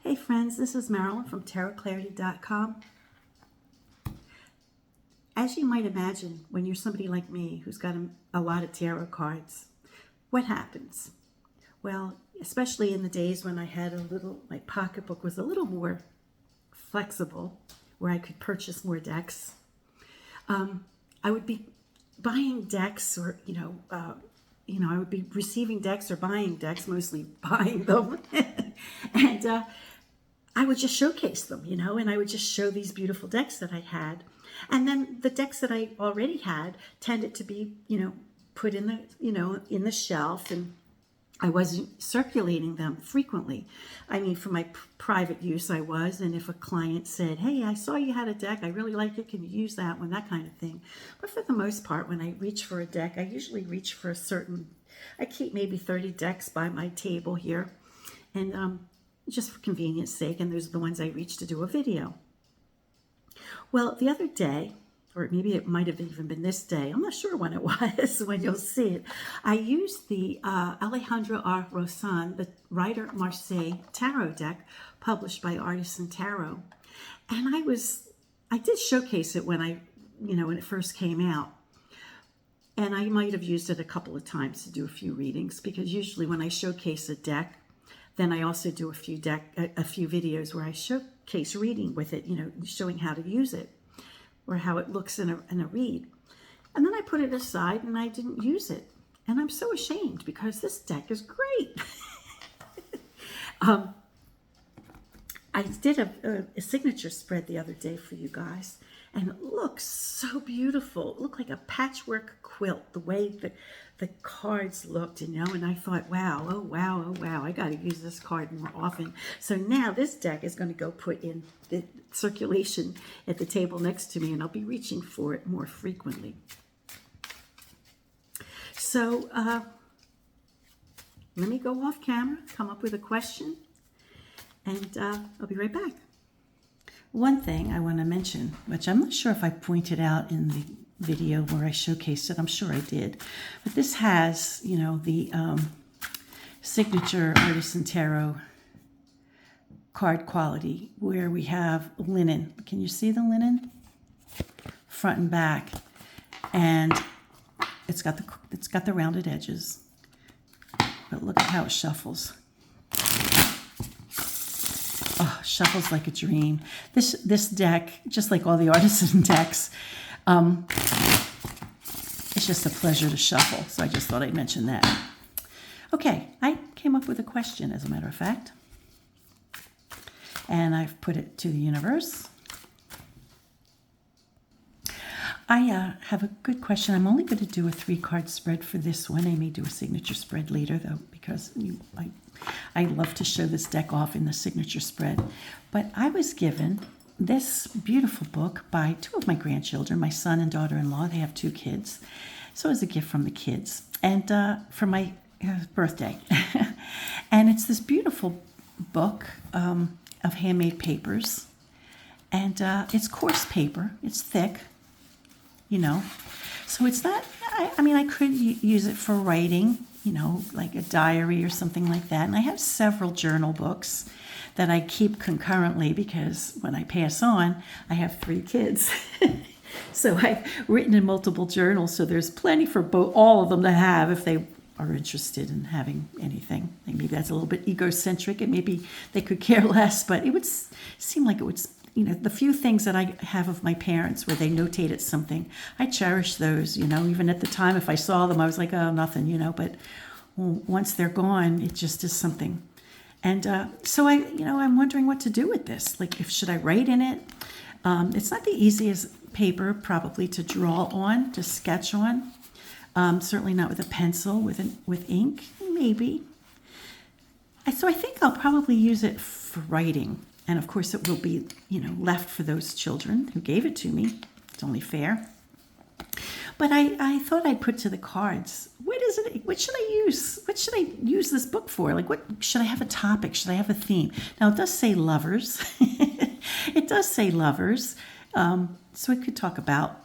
Hey friends, this is Marilyn from tarotclarity.com. As you might imagine, when you're somebody like me who's got a lot of tarot cards, what happens? Well, especially in the days when I had my pocketbook was a little more flexible, where I could purchase more decks, I would be buying decks or, I would be receiving decks or buying decks, mostly buying them. And I would just showcase them, and I would just show these beautiful decks that I had. And then the decks that I already had tended to be, put in in the shelf, and I wasn't circulating them frequently. I mean, for my private use, I was. And if a client said, hey, I saw you had a deck, I really like it, can you use that one, that kind of thing. But for the most part, when I reach for a deck, I usually reach for I keep maybe 30 decks by my table here. And just for convenience sake, and those are the ones I reach to do a video. Well, the other day, or maybe it might have even been this day, I'm not sure when it was, when you'll see it, I used the Alejandro R. Rozan, the writer Marseille tarot deck, published by Artisan Tarot. And I did showcase it when when it first came out. And I might have used it a couple of times to do a few readings, because usually when I showcase a deck, then I also do a few videos where I showcase reading with it, showing how to use it or how it looks in a read. And then I put it aside and I didn't use it. And I'm so ashamed, because this deck is great. I did a signature spread the other day for you guys, and it looks so beautiful. It looked like a patchwork quilt, the way the cards looked, and I thought, wow, oh wow, I got to use this card more often. So now this deck is going to go put in the circulation at the table next to me, and I'll be reaching for it more frequently. So let me go off camera, come up with a question, and I'll be right back. One thing I want to mention, which I'm not sure if I pointed out in the video where I showcased it, I'm sure I did, but this has, the signature Artisan Tarot card quality, where we have linen. Can you see the linen? Front and back. And it's got the rounded edges. But look at how it shuffles. Oh, shuffles like a dream. This deck, just like all the Artisan decks, it's just a pleasure to shuffle. So I just thought I'd mention that. Okay, I came up with a question, as a matter of fact. And I've put it to the universe. I have a good question. I'm only going to do a 3-card spread for this one. I may do a signature spread later, though, because I love to show this deck off in the signature spread. But I was given this beautiful book by 2 of my grandchildren, my son and daughter-in-law. They have 2 kids. So it was a gift from the kids, and for my birthday. And it's this beautiful book of handmade papers. And it's coarse paper. It's thick. So it's not, I could use it for writing, like a diary or something like that. And I have several journal books that I keep concurrently, because when I pass on, I have 3 kids. So I've written in multiple journals, so there's plenty for all of them to have if they are interested in having anything. Maybe that's a little bit egocentric, and maybe they could care less, but it would seem like it would, the few things that I have of my parents where they notated something, I cherish those, even at the time, if I saw them, I was like, oh, nothing, but once they're gone, it just is something. And so I'm wondering what to do with this. Like, should I write in it? It's not the easiest paper probably to draw on, to sketch on. Certainly not with a pencil, with ink, maybe. So I think I'll probably use it for writing. And of course it will be, left for those children who gave it to me. It's only fair. But I thought I'd put to the cards, what should I use? What should I use this book for? Like, what should I have a topic? Should I have a theme? Now, it does say lovers. It does say lovers. So it could talk about,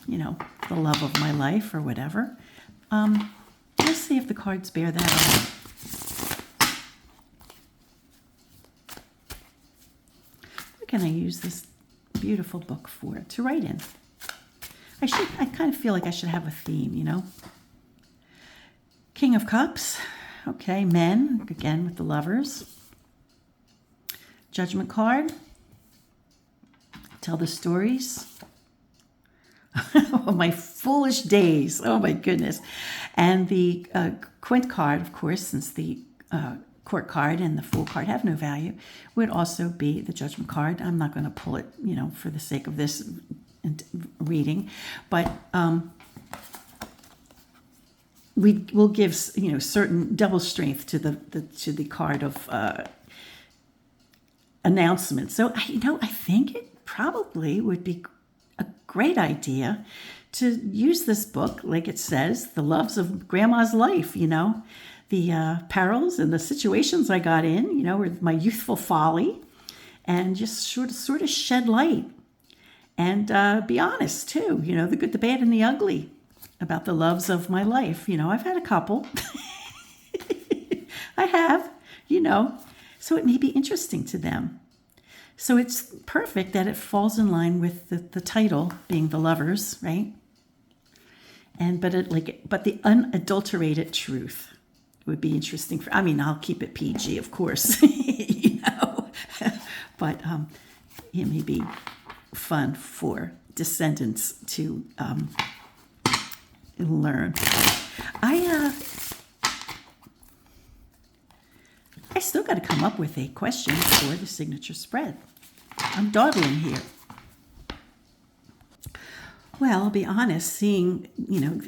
the love of my life or whatever. Let's see if the cards bear that out. what can I use this beautiful book for to write in? I kind of feel like I should have a theme, you know? King of Cups. Okay, men, again with the lovers. Judgment card. Tell the stories. Oh, my foolish days. Oh, my goodness. And the Quint card, of course, since the Court card and the Fool card have no value, would also be the Judgment card. I'm not going to pull it, you know, for the sake of this reading, but we will give, you know, certain double strength to the card of announcement. So, you know, I think it probably would be a great idea to use this book, like it says, the loves of Grandma's life, you know, the perils and the situations I got in, you know, with my youthful folly, and just sort of shed light and be honest too, you know, the good, the bad, and the ugly about the loves of my life. You know, I've had a couple. I have, you know, so it may be interesting to them. So it's perfect that it falls in line with the title being The Lovers, right? And but the unadulterated truth would be interesting for. I mean, I'll keep it PG, of course, you know, but it may be fun for descendants to learn. I still got to come up with a question for the signature spread. I'm dawdling here. Well, I'll be honest, seeing, you know,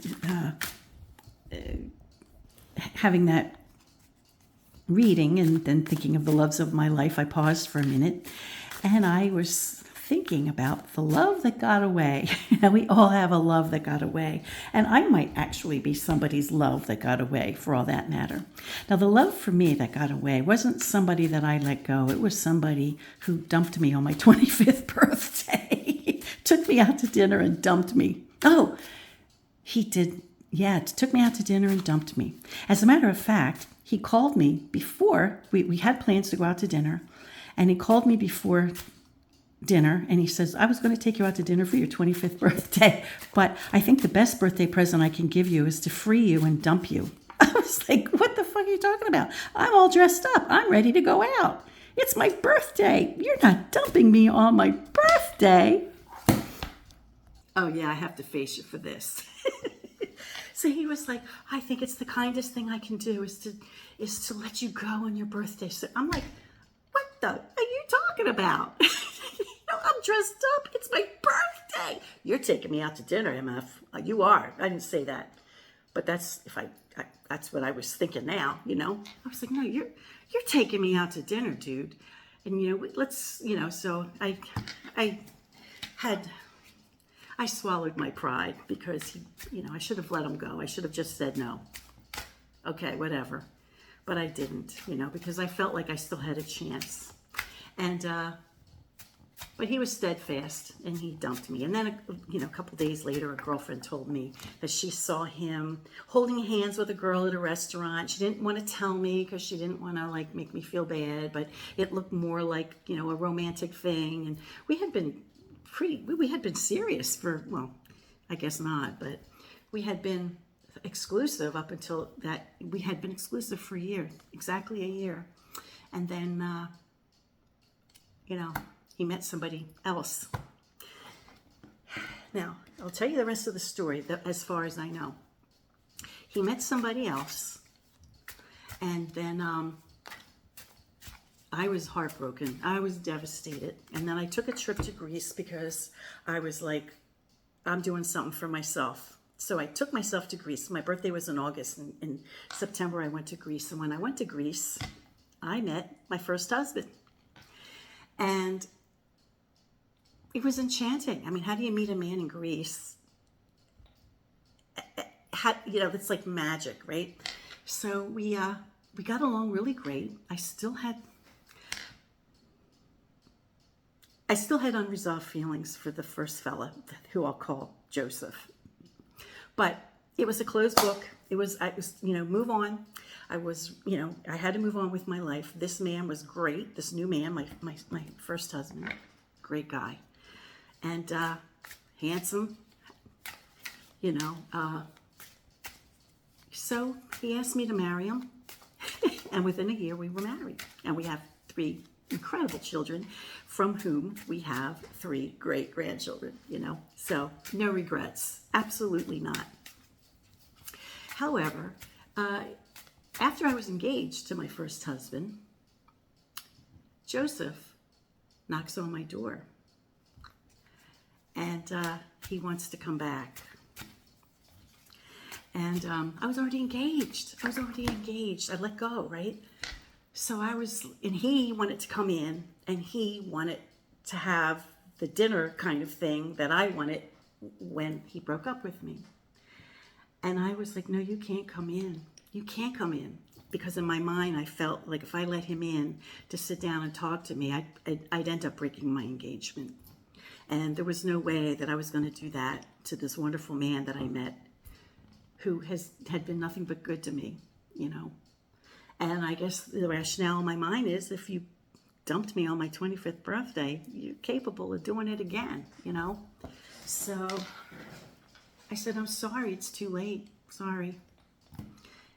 having that reading and then thinking of the loves of my life, I paused for a minute and I was thinking about the love that got away. We all have a love that got away. And I might actually be somebody's love that got away, for all that matter. Now, the love for me that got away wasn't somebody that I let go. It was somebody who dumped me on my 25th birthday. Took me out to dinner and dumped me. Oh, he did. Yeah, took me out to dinner and dumped me. As a matter of fact, he called me before. We had plans to go out to dinner. And he called me before dinner and he says, I was going to take you out to dinner for your 25th birthday, but I think the best birthday present I can give you is to free you and dump you. I was like, what the fuck are you talking about? I'm all dressed up. I'm ready to go out. It's my birthday. You're not dumping me on my birthday. Oh yeah, I have to face you for this. So he was like, I think it's the kindest thing I can do is to let you go on your birthday. So I'm like, what the are you talking about? I'm dressed up. It's my birthday. You're taking me out to dinner, MF. You are. I didn't say that, but that's that's what I was thinking now. You know, I was like, no, you're taking me out to dinner, dude. And you know, let's, you know. So I swallowed my pride because he, you know, I should have let him go. I should have just said no. Okay, whatever. But I didn't, you know, because I felt like I still had a chance. And but he was steadfast and he dumped me. And then, you know, a couple days later, a girlfriend told me that she saw him holding hands with a girl at a restaurant. She didn't want to tell me because she didn't want to like make me feel bad, but it looked more like, you know, a romantic thing. And we had been serious for, well, I guess not, but we had been exclusive up until that. We had been exclusive for a year, exactly a year. And then, you know, he met somebody else. Now, I'll tell you the rest of the story as far as I know. He met somebody else, and then I was heartbroken. I was devastated. And then I took a trip to Greece because I was like, I'm doing something for myself. So I took myself to Greece. My birthday was in August. And in September, I went to Greece. And when I went to Greece, I met my first husband. And it was enchanting. I mean, how do you meet a man in Greece? You know, it's like magic, right? So we got along really great. I still had unresolved feelings for the first fella, who I'll call Joseph. But it was a closed book. I was, move on. I had to move on with my life. This man was great. This new man, my first husband, great guy. And handsome, so he asked me to marry him. And within a year, we were married. And we have 3 incredible children, from whom we have 3 great grandchildren, So no regrets. Absolutely not. However, after I was engaged to my first husband, Joseph knocks on my door. And he wants to come back. And I was already engaged. I let go, right? So and he wanted to come in, and he wanted to have the dinner kind of thing that I wanted when he broke up with me. And I was like, no, you can't come in. You can't come in. Because in my mind, I felt like if I let him in to sit down and talk to me, I'd end up breaking my engagement. And there was no way that I was going to do that to this wonderful man that I met, who had been nothing but good to me, And I guess the rationale in my mind is, if you dumped me on my 25th birthday, you're capable of doing it again, So I said, I'm sorry, it's too late. Sorry.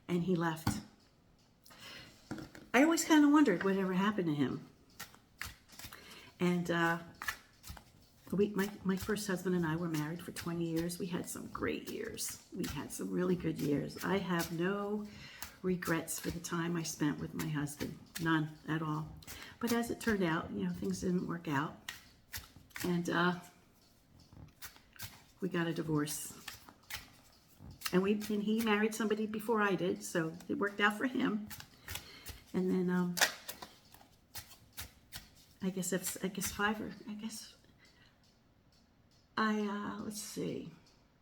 And he left. I always kind of wondered whatever happened to him. And my first husband and I were married for 20 years. We had some great years. We had some really good years. I have no regrets for the time I spent with my husband. None at all. But as it turned out, things didn't work out. And we got a divorce. And he married somebody before I did, so it worked out for him. And then let's see.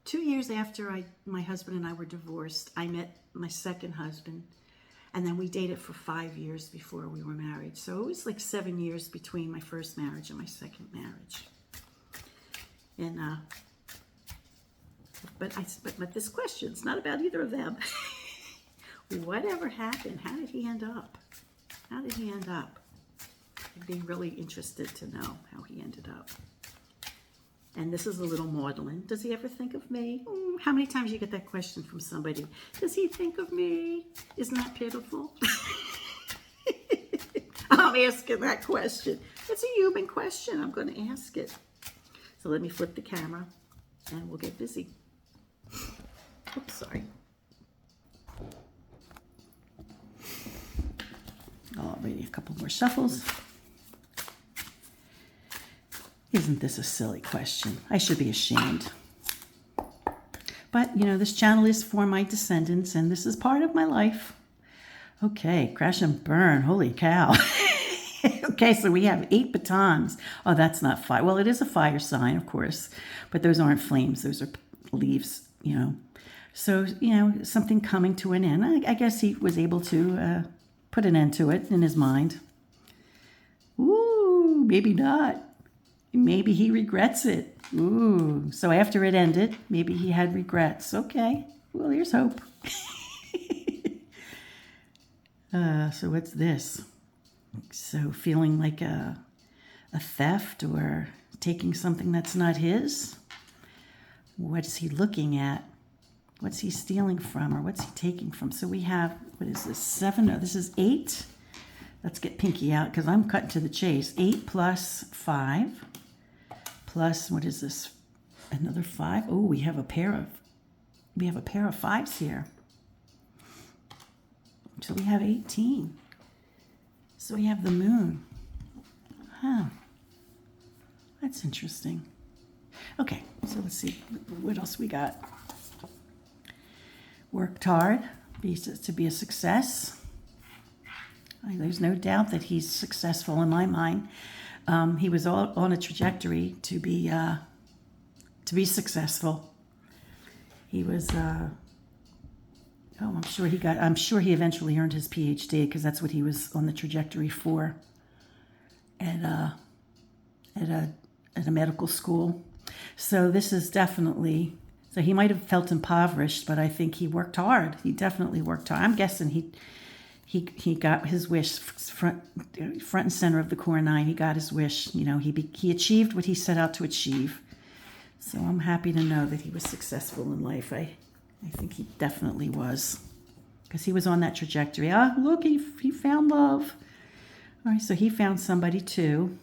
2 years after my husband and I were divorced, I met my second husband, and then we dated for 5 years before we were married. So it was like 7 years between my first marriage and my second marriage. And but this question's not about either of them. Whatever happened? How did he end up? I'd be really interested to know how he ended up. And this is a little maudlin. Does he ever think of me? How many times you get that question from somebody? Does he think of me? Isn't that pitiful? I'm asking that question. It's a human question. I'm going to ask it. So let me flip the camera and we'll get busy. Oops, sorry. Already a couple more shuffles. Isn't this a silly question? I should be ashamed. But, this channel is for my descendants, and this is part of my life. Okay, crash and burn. Holy cow. Okay, so we have 8 batons. Oh, that's not fire. Well, it is a fire sign, of course, but those aren't flames. Those are leaves, So, something coming to an end. I guess he was able to put an end to it in his mind. Ooh, maybe not. Maybe he regrets it. Ooh, so after it ended, maybe he had regrets. Okay, well, here's hope. So what's this? So feeling like a theft or taking something that's not his? What is he looking at? What's he stealing from, or what's he taking from? So we have, what is this, 7? No, this is 8. Let's get Pinky out because I'm cutting to the chase. 8 plus 5 plus, what is this? Another 5. Oh, we have a pair of 5s here. So we have 18. So we have the moon. Huh. That's interesting. Okay, so let's see what else we got. Worked hard to be a success. There's no doubt that he's successful in my mind. He was all on a trajectory to be successful. He was. I'm sure he eventually earned his PhD because that's what he was on the trajectory for. At a medical school. So this is definitely So he might have felt impoverished, but I think he worked hard. He definitely worked hard. I'm guessing he got his wish front and center of the core 9. He got his wish. He achieved what he set out to achieve. So I'm happy to know that he was successful in life. I think he definitely was, because he was on that trajectory. Look, he found love. All right, so he found somebody too.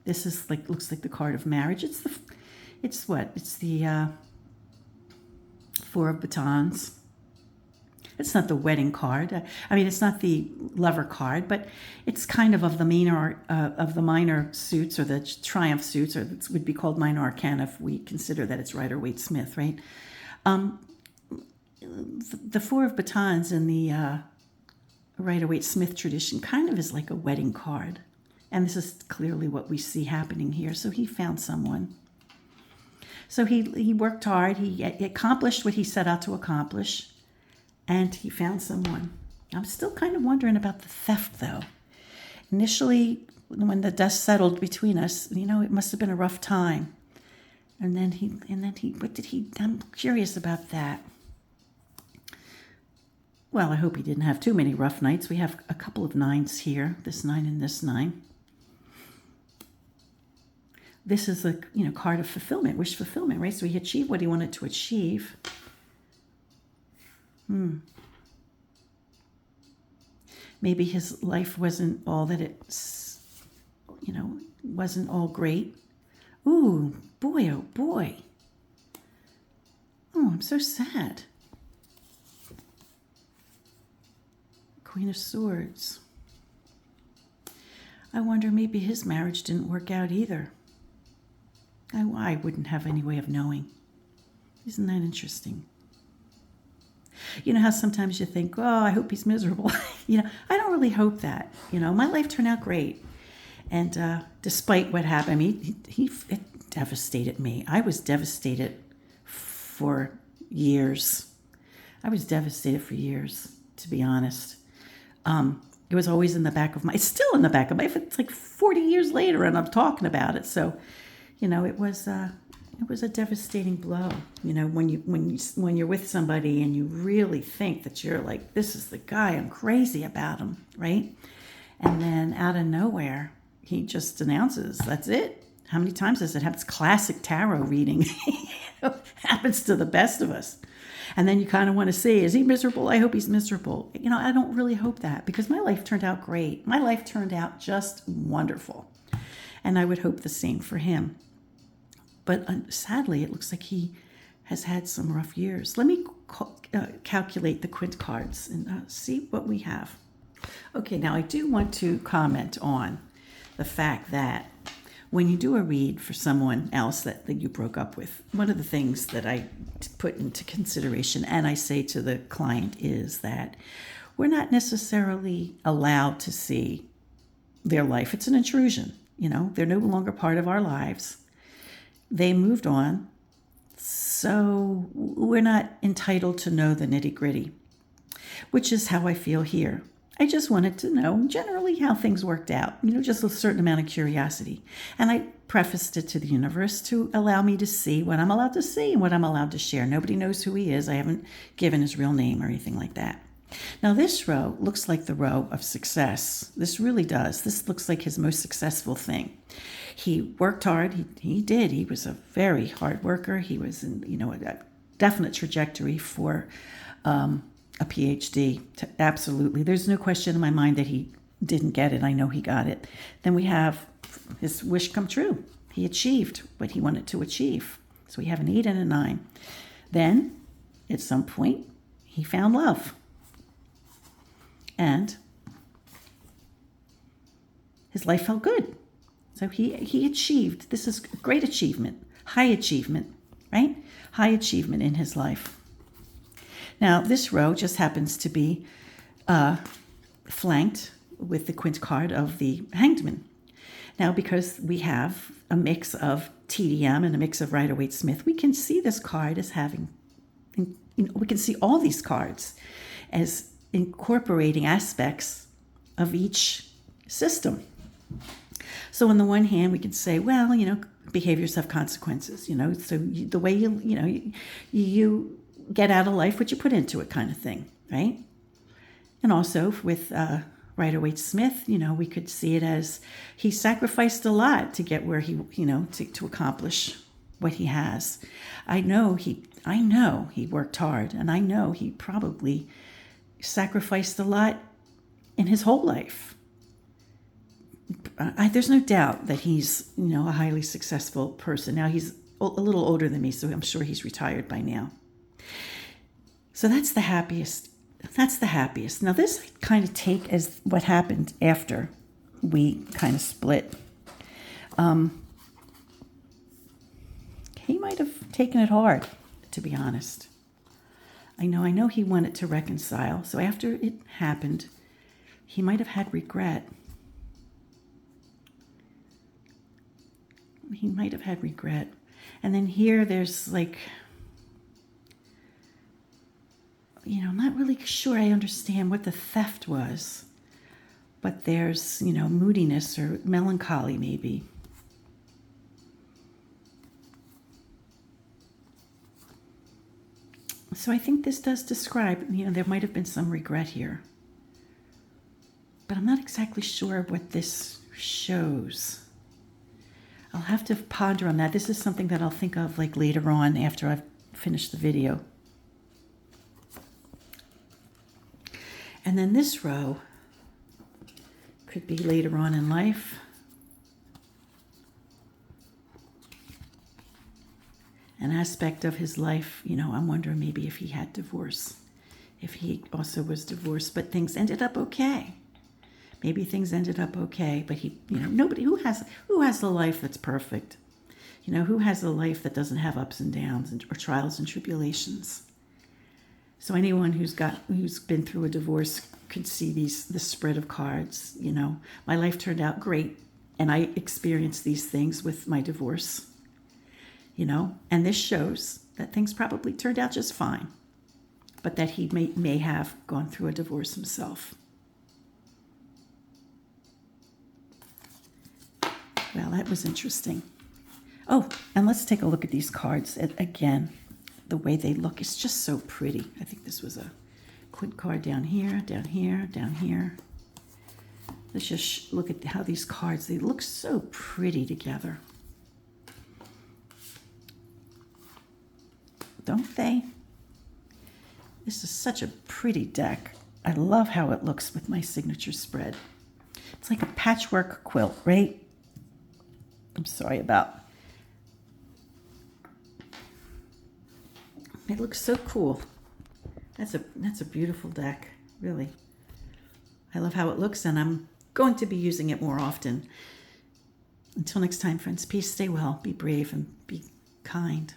This is looks like the card of marriage. It's the 4 of batons. It's not the wedding card. It's not the lover card, but it's kind of the minor suits, or the triumph suits, or it would be called minor arcana if we consider that it's Rider Waite Smith, right? The 4 of batons in the Rider Waite Smith tradition kind of is like a wedding card, and this is clearly what we see happening here. So he found someone. So he worked hard. He accomplished what he set out to accomplish. And he found someone. I'm still kind of wondering about the theft, though. Initially, when the dust settled between us, it must have been a rough time. And then what did he? I'm curious about that. Well, I hope he didn't have too many rough nights. We have a couple of 9s here. This 9 and this 9. This is a card of fulfillment, wish fulfillment, right? So he achieved what he wanted to achieve. Maybe his life wasn't all that wasn't all great. Ooh, boy, oh boy. Oh, I'm so sad. Queen of Swords. I wonder maybe his marriage didn't work out either. I wouldn't have any way of knowing. Isn't that interesting? You know how sometimes you think, oh, I hope he's miserable. I don't really hope that. My life turned out great. And despite what happened, it devastated me. I was devastated for years. To be honest. It was always in the back of it's still in the back of my, it's like 40 years later and I'm talking about it. So, it was a devastating blow. When you're with somebody and you really think that you're like, this is the guy, I'm crazy about him, right? And then out of nowhere, he just announces, that's it. How many times does it happen? It's classic tarot reading. Happens to the best of us. And then you kind of want to say, is he miserable? I hope he's miserable. I don't really hope that, because my life turned out great. My life turned out just wonderful. And I would hope the same for him. But sadly, it looks like he has had some rough years. Let me calculate the quint cards and see what we have. Okay, now I do want to comment on the fact that when you do a read for someone else that you broke up with, one of the things that I put into consideration and I say to the client is that we're not necessarily allowed to see their life. It's an intrusion. They're no longer part of our lives. They moved on, so we're not entitled to know the nitty-gritty, which is how I feel here. I just wanted to know generally how things worked out, just a certain amount of curiosity. And I prefaced it to the universe to allow me to see what I'm allowed to see and what I'm allowed to share. Nobody knows who he is. I haven't given his real name or anything like that. Now, this row looks like the row of success. This really does. This looks like his most successful thing. He worked hard. He did. He was a very hard worker. He was in, a definite trajectory for a PhD. Absolutely. There's no question in my mind that he didn't get it. I know he got it. Then we have his wish come true. He achieved what he wanted to achieve. So we have an 8 and a 9. Then, at some point, he found love. And his life felt good. So he achieved. This is a great achievement, high achievement, right? High achievement in his life. Now, this row just happens to be flanked with the quint card of the Hanged Man. Now, because we have a mix of TDM and a mix of Rider Waite Smith, we can see this card as having, we can see all these cards as incorporating aspects of each system. So on the one hand, we could say, well, behaviors have consequences, so the way you get out of life what you put into it, kind of thing, right? And also with writer Waite Smith, we could see it as he sacrificed a lot to get where he, to accomplish what he has. I know he worked hard, and I know he probably sacrificed a lot in his whole life. There's no doubt that he's, a highly successful person. Now he's a little older than me, so I'm sure he's retired by now. So that's the happiest. Now this I kind of take as what happened after we kind of split. He might have taken it hard, to be honest. I know he wanted to reconcile. So after it happened, he might have had regret. He might have had regret. And then here there's like, I'm not really sure I understand what the theft was. But there's, moodiness or melancholy maybe. So I think this does describe, there might have been some regret here. But I'm not exactly sure what this shows. I'll have to ponder on that. This is something that I'll think of like later on after I've finished the video. And then this row could be later on in life. An aspect of his life, I'm wondering maybe if he had divorce, if he also was divorced, but things ended up okay. Maybe things ended up okay, but he, nobody who has a life that's perfect, who has a life that doesn't have ups and downs or trials and tribulations. So anyone who's been through a divorce could see the spread of cards. My life turned out great, and I experienced these things with my divorce. And this shows that things probably turned out just fine, but that he may have gone through a divorce himself. Well, that was interesting. Oh, and let's take a look at these cards again. The way they look is just so pretty. I think this was a quid card down here, down here, down here. Let's just look at how these cards, they look so pretty together. Don't they? This is such a pretty deck. I love how it looks with my signature spread. It's like a patchwork quilt, right? I'm sorry about. It looks so cool. That's a beautiful deck, really. I love how it looks, and I'm going to be using it more often. Until next time, friends, peace, stay well, be brave, and be kind.